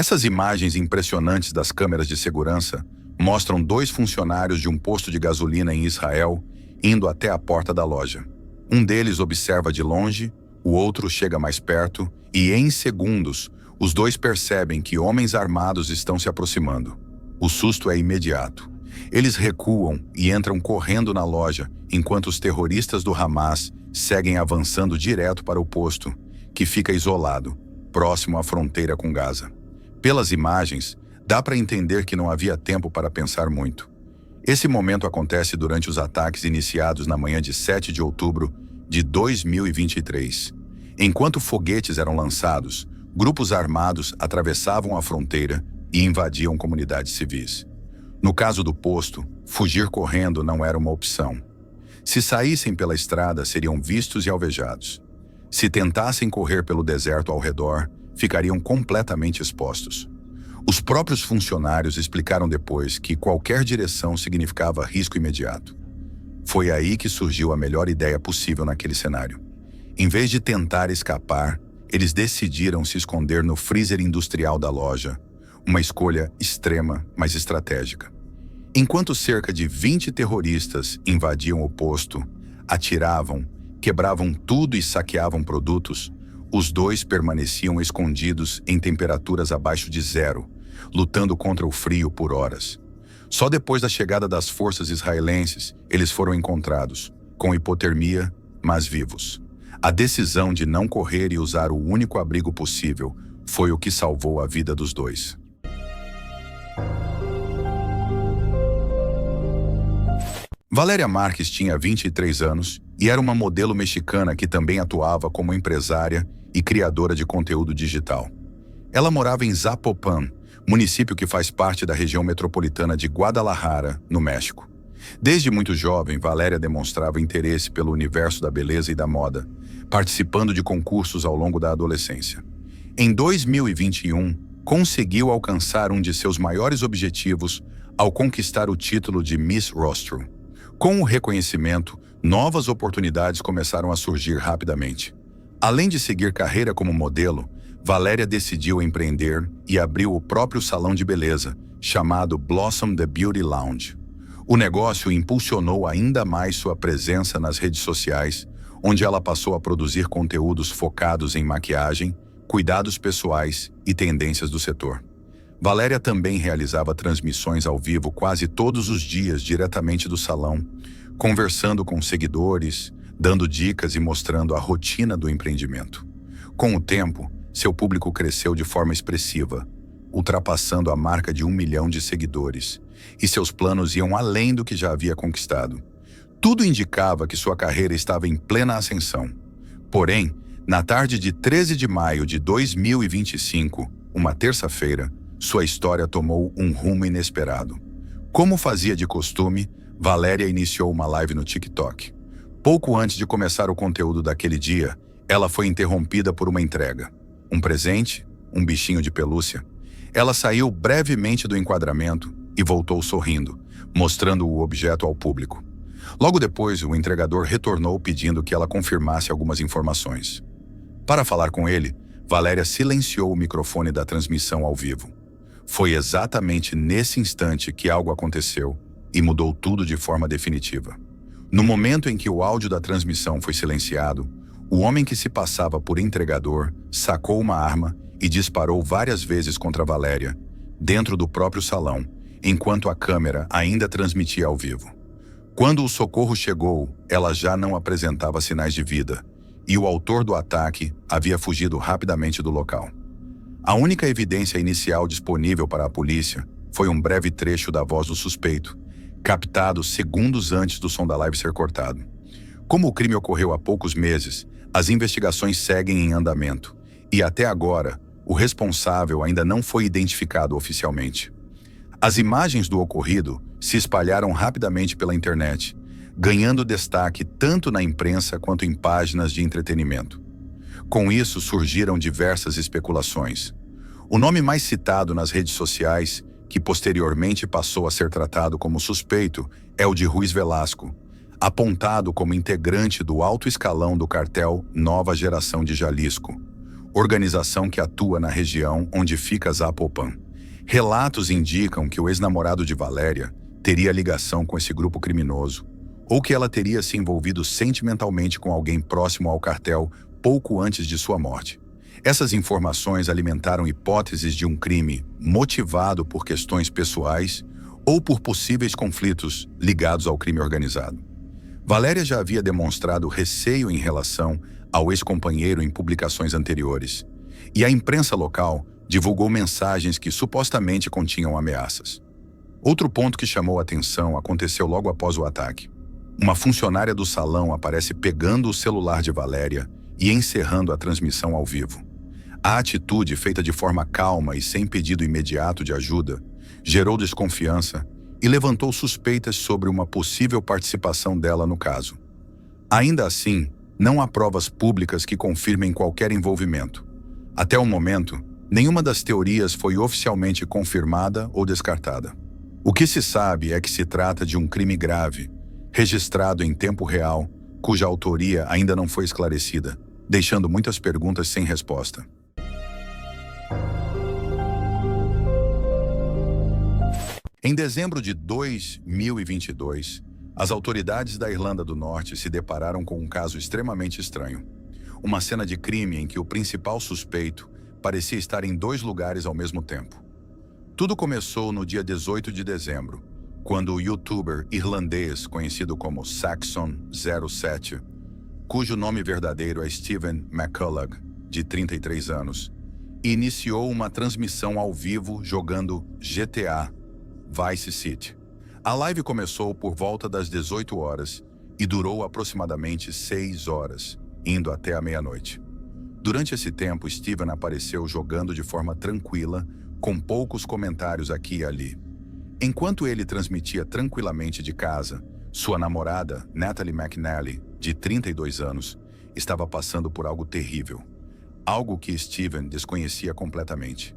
Essas imagens impressionantes das câmeras de segurança mostram dois funcionários de um posto de gasolina em Israel indo até a porta da loja. Um deles observa de longe, o outro chega mais perto e, em segundos, os dois percebem que homens armados estão se aproximando. O susto é imediato. Eles recuam e entram correndo na loja, enquanto os terroristas do Hamas seguem avançando direto para o posto, que fica isolado, próximo à fronteira com Gaza. Pelas imagens, dá para entender que não havia tempo para pensar muito. Esse momento acontece durante os ataques iniciados na manhã de 7 de outubro de 2023. Enquanto foguetes eram lançados, grupos armados atravessavam a fronteira e invadiam comunidades civis. No caso do posto, fugir correndo não era uma opção. Se saíssem pela estrada, seriam vistos e alvejados. Se tentassem correr pelo deserto ao redor, ficariam completamente expostos. Os próprios funcionários explicaram depois que qualquer direção significava risco imediato. Foi aí que surgiu a melhor ideia possível naquele cenário. Em vez de tentar escapar, eles decidiram se esconder no freezer industrial da loja, uma escolha extrema, mas estratégica. Enquanto cerca de 20 terroristas invadiam o posto, atiravam, quebravam tudo e saqueavam produtos, os dois permaneciam escondidos em temperaturas abaixo de zero, lutando contra o frio por horas. Só depois da chegada das forças israelenses, eles foram encontrados, com hipotermia, mas vivos. A decisão de não correr e usar o único abrigo possível foi o que salvou a vida dos dois. Valéria Marques tinha 23 anos e era uma modelo mexicana que também atuava como empresária e criadora de conteúdo digital. Ela morava em Zapopan, município que faz parte da região metropolitana de Guadalajara, no México. Desde muito jovem, Valéria demonstrava interesse pelo universo da beleza e da moda, participando de concursos ao longo da adolescência. Em 2021, conseguiu alcançar um de seus maiores objetivos ao conquistar o título de Miss Rostro. Com o reconhecimento, novas oportunidades começaram a surgir rapidamente. Além de seguir carreira como modelo, Valéria decidiu empreender e abriu o próprio salão de beleza, chamado Blossom The Beauty Lounge. O negócio impulsionou ainda mais sua presença nas redes sociais, onde ela passou a produzir conteúdos focados em maquiagem, cuidados pessoais e tendências do setor. Valéria também realizava transmissões ao vivo quase todos os dias diretamente do salão, conversando com seguidores, dando dicas e mostrando a rotina do empreendimento. Com o tempo, seu público cresceu de forma expressiva, ultrapassando a marca de 1 milhão de seguidores, e seus planos iam além do que já havia conquistado. Tudo indicava que sua carreira estava em plena ascensão. Porém, na tarde de 13 de maio de 2025, uma terça-feira, sua história tomou um rumo inesperado. Como fazia de costume, Valéria iniciou uma live no TikTok. Pouco antes de começar o conteúdo daquele dia, ela foi interrompida por uma entrega. Um presente, um bichinho de pelúcia. Ela saiu brevemente do enquadramento e voltou sorrindo, mostrando o objeto ao público. Logo depois, o entregador retornou pedindo que ela confirmasse algumas informações. Para falar com ele, Valéria silenciou o microfone da transmissão ao vivo. Foi exatamente nesse instante que algo aconteceu e mudou tudo de forma definitiva. No momento em que o áudio da transmissão foi silenciado, o homem que se passava por entregador sacou uma arma e disparou várias vezes contra Valéria, dentro do próprio salão, enquanto a câmera ainda transmitia ao vivo. Quando o socorro chegou, ela já não apresentava sinais de vida, e o autor do ataque havia fugido rapidamente do local. A única evidência inicial disponível para a polícia foi um breve trecho da voz do suspeito, captado segundos antes do som da live ser cortado. Como o crime ocorreu há poucos meses, as investigações seguem em andamento, e até agora, o responsável ainda não foi identificado oficialmente. As imagens do ocorrido se espalharam rapidamente pela internet, ganhando destaque tanto na imprensa quanto em páginas de entretenimento. Com isso, surgiram diversas especulações. O nome mais citado nas redes sociais, que posteriormente passou a ser tratado como suspeito, é o de Ruiz Velasco, apontado como integrante do alto escalão do cartel Nova Geração de Jalisco, organização que atua na região onde fica Zapopan. Relatos indicam que o ex-namorado de Valéria teria ligação com esse grupo criminoso, ou que ela teria se envolvido sentimentalmente com alguém próximo ao cartel pouco antes de sua morte. Essas informações alimentaram hipóteses de um crime motivado por questões pessoais ou por possíveis conflitos ligados ao crime organizado. Valéria já havia demonstrado receio em relação ao ex-companheiro em publicações anteriores, e a imprensa local divulgou mensagens que supostamente continham ameaças. Outro ponto que chamou a atenção aconteceu logo após o ataque. Uma funcionária do salão aparece pegando o celular de Valéria e encerrando a transmissão ao vivo. A atitude, feita de forma calma e sem pedido imediato de ajuda, gerou desconfiança e levantou suspeitas sobre uma possível participação dela no caso. Ainda assim, não há provas públicas que confirmem qualquer envolvimento. Até o momento, nenhuma das teorias foi oficialmente confirmada ou descartada. O que se sabe é que se trata de um crime grave, registrado em tempo real, cuja autoria ainda não foi esclarecida, deixando muitas perguntas sem resposta. Em dezembro de 2022, as autoridades da Irlanda do Norte se depararam com um caso extremamente estranho. Uma cena de crime em que o principal suspeito parecia estar em 2 lugares ao mesmo tempo. Tudo começou no dia 18 de dezembro, quando o youtuber irlandês conhecido como Saxon07, cujo nome verdadeiro é Stephen McCulloch, de 33 anos, iniciou uma transmissão ao vivo jogando GTA Vice City. A live começou por volta das 18 horas e durou aproximadamente 6 horas, indo até a meia-noite. Durante esse tempo, Steven apareceu jogando de forma tranquila, com poucos comentários aqui e ali. Enquanto ele transmitia tranquilamente de casa, sua namorada, Natalie McNally, de 32 anos, estava passando por algo terrível. Algo que Steven desconhecia completamente.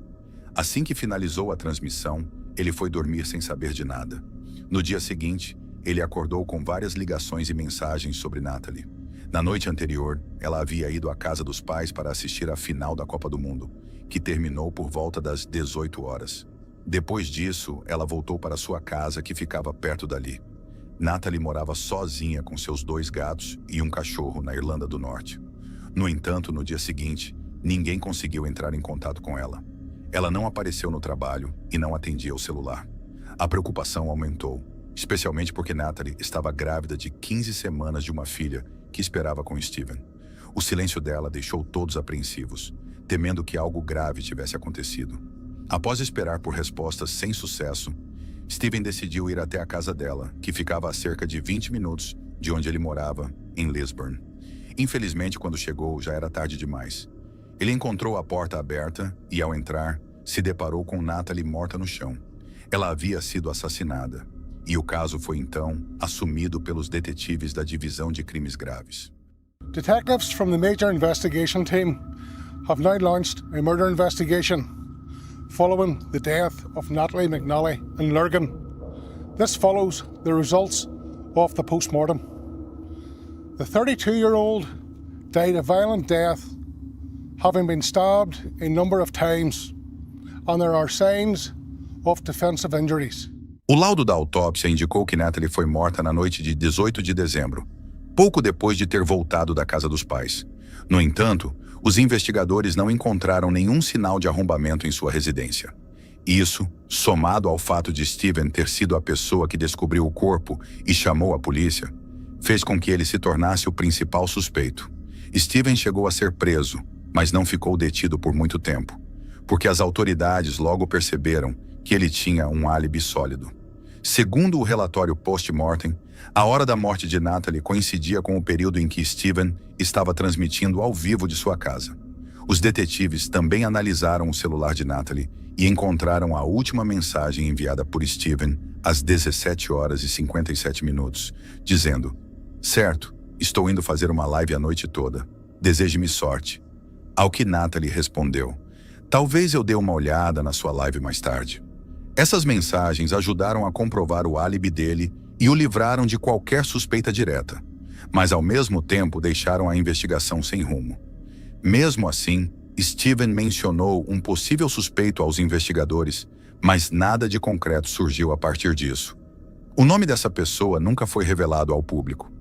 Assim que finalizou a transmissão, ele foi dormir sem saber de nada. No dia seguinte, ele acordou com várias ligações e mensagens sobre Natalie. Na noite anterior, ela havia ido à casa dos pais para assistir à final da Copa do Mundo, que terminou por volta das 18 horas. Depois disso, ela voltou para sua casa, que ficava perto dali. Natalie morava sozinha com seus 2 gatos e um cachorro na Irlanda do Norte. No entanto, no dia seguinte, ninguém conseguiu entrar em contato com ela. Ela não apareceu no trabalho e não atendia o celular. A preocupação aumentou, especialmente porque Natalie estava grávida de 15 semanas de uma filha que esperava com Steven. O silêncio dela deixou todos apreensivos, temendo que algo grave tivesse acontecido. Após esperar por respostas sem sucesso, Steven decidiu ir até a casa dela, que ficava a cerca de 20 minutos de onde ele morava, em Lisburn. Infelizmente, quando chegou, já era tarde demais. Ele encontrou a porta aberta e, ao entrar, se deparou com Natalie morta no chão. Ela havia sido assassinada, e o caso foi então assumido pelos detetives da Divisão de Crimes Graves. Detectives from the Major Investigation Team have now launched a murder investigation following the death of Natalie McNally in Lurgan. This follows the results of the post-mortem. The 32-year-old died a violent death, having been stabbed a number of times, and there are signs of defensive injuries. O laudo da autópsia indicou que Natalie foi morta na noite de 18 de dezembro, pouco depois de ter voltado da casa dos pais. No entanto, os investigadores não encontraram nenhum sinal de arrombamento em sua residência. Isso, somado ao fato de Steven ter sido a pessoa que descobriu o corpo e chamou a polícia, fez com que ele se tornasse o principal suspeito. Steven chegou a ser preso, mas não ficou detido por muito tempo, porque as autoridades logo perceberam que ele tinha um álibi sólido. Segundo o relatório post-mortem, a hora da morte de Natalie coincidia com o período em que Steven estava transmitindo ao vivo de sua casa. Os detetives também analisaram o celular de Natalie e encontraram a última mensagem enviada por Steven às 17 horas e 57 minutos, dizendo: "Certo, estou indo fazer uma live a noite toda. Deseje-me sorte." Ao que Natalie respondeu: "Talvez eu dê uma olhada na sua live mais tarde." Essas mensagens ajudaram a comprovar o álibi dele e o livraram de qualquer suspeita direta, mas ao mesmo tempo deixaram a investigação sem rumo. Mesmo assim, Steven mencionou um possível suspeito aos investigadores, mas nada de concreto surgiu a partir disso. O nome dessa pessoa nunca foi revelado ao público.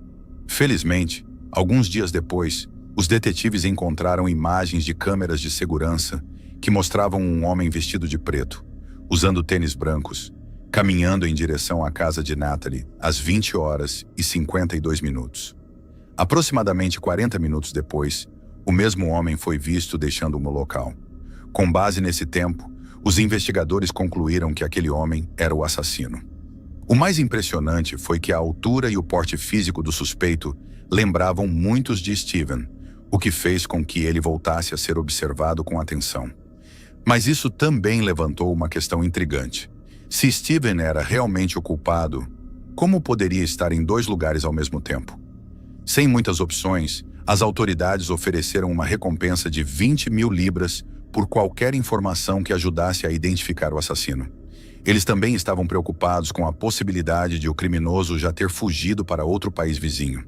Felizmente, alguns dias depois, os detetives encontraram imagens de câmeras de segurança que mostravam um homem vestido de preto, usando tênis brancos, caminhando em direção à casa de Natalie às 20h52. Aproximadamente 40 minutos depois, o mesmo homem foi visto deixando o local. Com base nesse tempo, os investigadores concluíram que aquele homem era o assassino. O mais impressionante foi que a altura e o porte físico do suspeito lembravam muitos de Steven, o que fez com que ele voltasse a ser observado com atenção. Mas isso também levantou uma questão intrigante. Se Steven era realmente o culpado, como poderia estar em dois lugares ao mesmo tempo? Sem muitas opções, as autoridades ofereceram uma recompensa de 20 mil libras por qualquer informação que ajudasse a identificar o assassino. Eles também estavam preocupados com a possibilidade de o criminoso já ter fugido para outro país vizinho.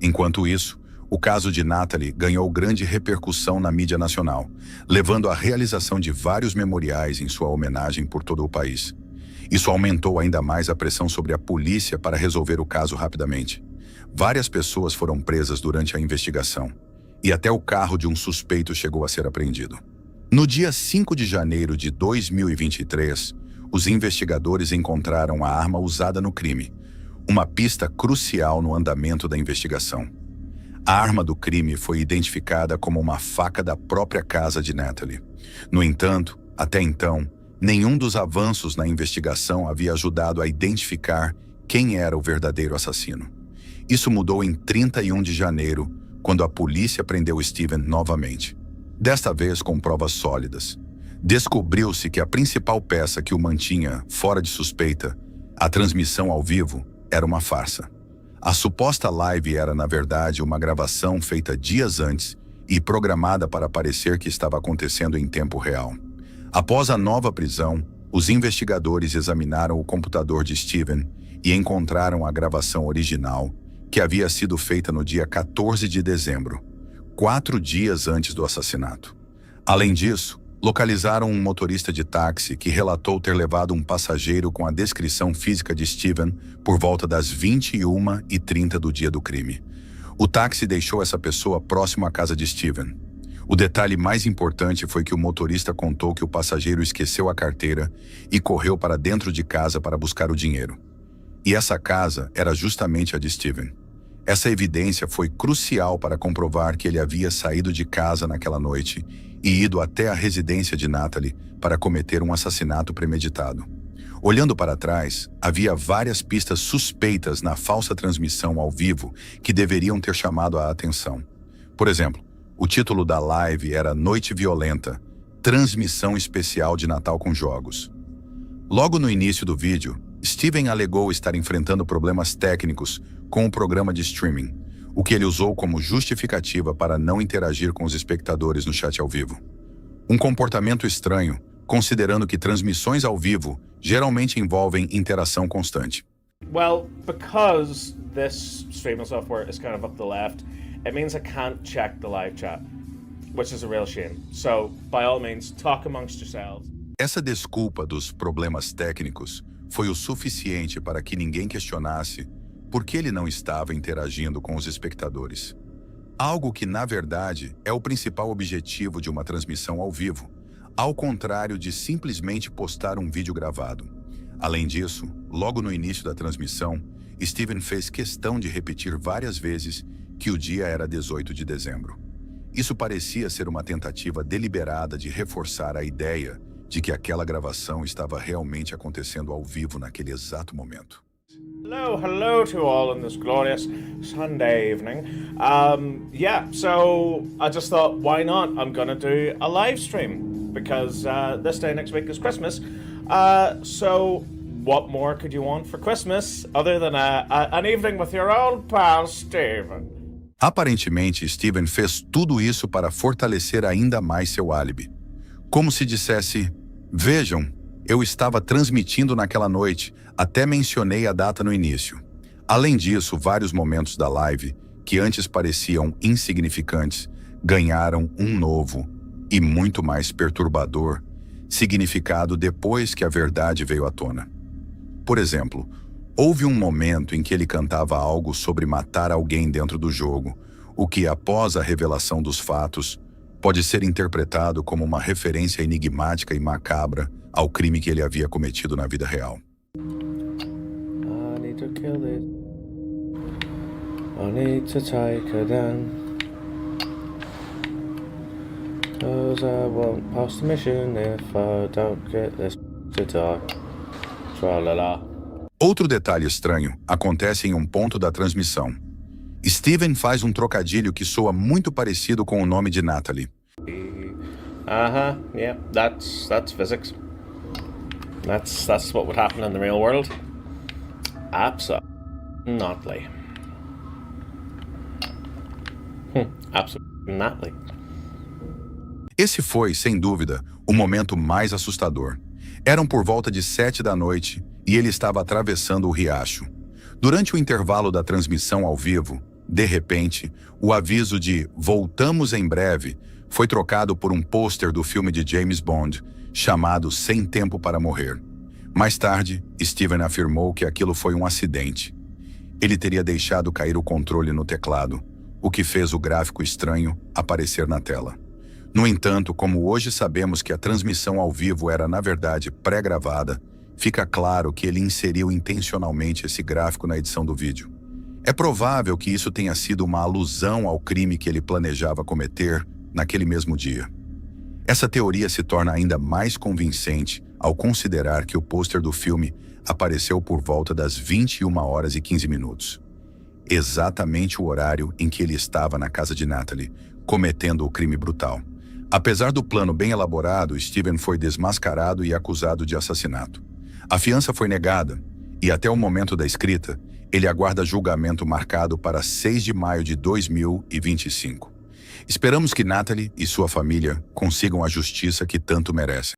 Enquanto isso, o caso de Natalie ganhou grande repercussão na mídia nacional, levando à realização de vários memoriais em sua homenagem por todo o país. Isso aumentou ainda mais a pressão sobre a polícia para resolver o caso rapidamente. Várias pessoas foram presas durante a investigação, e até o carro de um suspeito chegou a ser apreendido. No dia 5 de janeiro de 2023, os investigadores encontraram a arma usada no crime, uma pista crucial no andamento da investigação. A arma do crime foi identificada como uma faca da própria casa de Natalie. No entanto, até então, nenhum dos avanços na investigação havia ajudado a identificar quem era o verdadeiro assassino. Isso mudou em 31 de janeiro, quando a polícia prendeu Steven novamente. Desta vez com provas sólidas. Descobriu-se que a principal peça que o mantinha fora de suspeita, a transmissão ao vivo, era uma farsa. A suposta live era, na verdade, uma gravação feita dias antes e programada para parecer que estava acontecendo em tempo real. Após a nova prisão, os investigadores examinaram o computador de Steven e encontraram a gravação original, que havia sido feita no dia 14 de dezembro, 4 dias antes do assassinato. Além disso, localizaram um motorista de táxi que relatou ter levado um passageiro com a descrição física de Steven por volta das 21h30 do dia do crime. O táxi deixou essa pessoa próximo à casa de Steven. O detalhe mais importante foi que o motorista contou que o passageiro esqueceu a carteira e correu para dentro de casa para buscar o dinheiro. E essa casa era justamente a de Steven. Essa evidência foi crucial para comprovar que ele havia saído de casa naquela noite e ido até a residência de Natalie para cometer um assassinato premeditado. Olhando para trás, havia várias pistas suspeitas na falsa transmissão ao vivo que deveriam ter chamado a atenção. Por exemplo, o título da live era Noite Violenta, transmissão especial de Natal com jogos. Logo no início do vídeo, Steven alegou estar enfrentando problemas técnicos com o programa de streaming, o que ele usou como justificativa para não interagir com os espectadores no chat ao vivo. Um comportamento estranho, considerando que transmissões ao vivo geralmente envolvem interação constante. Well, because this streaming software is kind of up the left, it means I can't check the live chat, which is a real shame. So, by all means, talk amongst yourselves. Essa desculpa dos problemas técnicos foi o suficiente para que ninguém questionasse por que ele não estava interagindo com os espectadores. Algo que, na verdade, é o principal objetivo de uma transmissão ao vivo, ao contrário de simplesmente postar um vídeo gravado. Além disso, logo no início da transmissão, Steven fez questão de repetir várias vezes que o dia era 18 de dezembro. Isso parecia ser uma tentativa deliberada de reforçar a ideia de que aquela gravação estava realmente acontecendo ao vivo naquele exato momento. Hello to all on this glorious Sunday evening. So I just thought, why not? I'm gonna do a live stream because this day next week is Christmas. So what more could you want for Christmas other than an evening with your old pal Steven? Aparentemente, Steven fez tudo isso para fortalecer ainda mais seu álibi. Como se dissesse, vejam, eu estava transmitindo naquela noite, até mencionei a data no início. Além disso, vários momentos da live, que antes pareciam insignificantes, ganharam um novo e muito mais perturbador significado depois que a verdade veio à tona. Por exemplo, houve um momento em que ele cantava algo sobre matar alguém dentro do jogo, o que, após a revelação dos fatos, pode ser interpretado como uma referência enigmática e macabra ao crime que ele havia cometido na vida real. I need to kill it. I need to take her down. 'Cause I won't pass the mission if I don't get this to die. Tra-la-la. Outro detalhe estranho acontece em um ponto da transmissão. Steven faz um trocadilho que soa muito parecido com o nome de Natalie. Yeah, that's physics. That's what would happen in the real world. Absolutely. Absolutely. Esse foi, sem dúvida, o momento mais assustador. Eram por volta de 7 da noite e ele estava atravessando o riacho. Durante o intervalo da transmissão ao vivo, de repente, o aviso de "Voltamos em breve" foi trocado por um pôster do filme de James Bond, chamado Sem Tempo para Morrer. Mais tarde, Steven afirmou que aquilo foi um acidente. Ele teria deixado cair o controle no teclado, o que fez o gráfico estranho aparecer na tela. No entanto, como hoje sabemos que a transmissão ao vivo era, na verdade, pré-gravada, fica claro que ele inseriu intencionalmente esse gráfico na edição do vídeo. É provável que isso tenha sido uma alusão ao crime que ele planejava cometer naquele mesmo dia. Essa teoria se torna ainda mais convincente ao considerar que o pôster do filme apareceu por volta das 21h15, exatamente o horário em que ele estava na casa de Natalie, cometendo o crime brutal. Apesar do plano bem elaborado, Steven foi desmascarado e acusado de assassinato. A fiança foi negada e, até o momento da escrita, ele aguarda julgamento marcado para 6 de maio de 2025. Esperamos que Natalie e sua família consigam a justiça que tanto merecem.